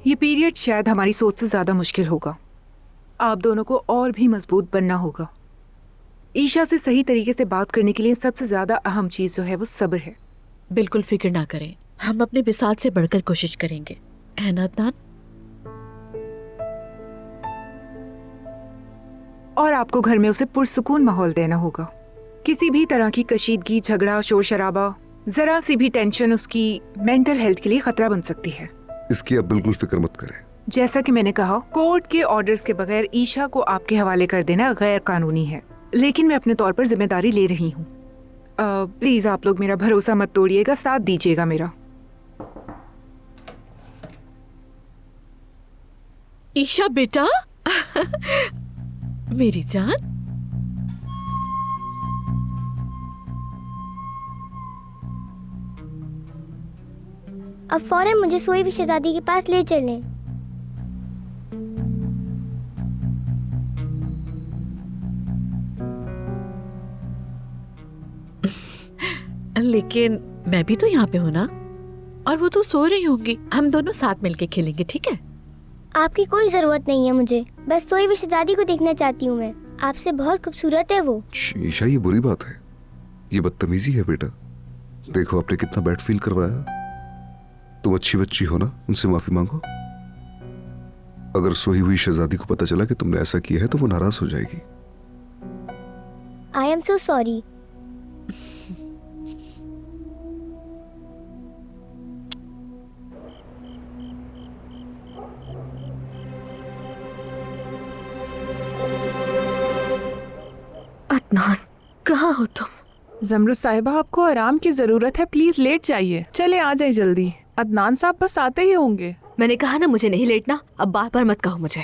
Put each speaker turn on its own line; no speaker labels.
ये पीरियड शायद हमारी सोच से ज्यादा मुश्किल होगा। आप दोनों को और भी मजबूत बनना होगा। ईशा से सही तरीके से बात करने के लिए सबसे ज्यादा अहम चीज जो है वो सब्र है।
बिल्कुल फिक्र ना करें, हम अपने बिसात से बढ़कर कोशिश करेंगे, है ना अदनान?
और आपको घर में उसे पुरसुकून माहौल देना होगा। किसी भी तरह की कशीदगी, झगड़ा, शोर शराबा, जरा सी भी टेंशन उसकी मेंटल हेल्थ के लिए खतरा बन सकती है।
इसकी आप बिल्कुल फिक्र मत करें।
जैसा कि मैंने कहा, कोर्ट के ऑर्डर्स के बगैर ईशा को आपके हवाले कर देना गैर कानूनी है, लेकिन मैं अपने तौर पर जिम्मेदारी ले रही हूँ। प्लीज आप लोग मेरा भरोसा मत तोड़िएगा, साथ दीजिएगा मेरा।
ईशा बेटा मेरी जान,
अब फौरन मुझे सोई हुई शहजादी के पास ले चलें।
लेकिन मैं भी तो यहाँ पे हूँ ना, और वो तो सो रही होंगी। हम दोनों साथ मिलके खेलेंगे, ठीक है?
आपकी कोई जरूरत नहीं है मुझे, बस सोई हुई शहजादी को देखना चाहती हूँ मैं। आपसे बहुत खूबसूरत है वो।
ईशा, ये बुरी बात है, ये बदतमीजी है बेटा। देखो आपने कितना बैड फील करवाया। तुम अच्छी बच्ची हो ना, उनसे माफी मांगो। अगर सोई हुई शहजादी को पता चला कि तुमने ऐसा किया है तो वो नाराज हो जाएगी।
I am so sorry.
Adnan, कहाँ हो तुम?
जमरुद साहिबा, आपको आराम की जरूरत है, प्लीज लेट जाइए। चले आ जाए जल्दी। अदनान साहब बस आते ही होंगे।
मैंने कहा ना मुझे नहीं लेटना, अब बार बार मत कहो मुझे।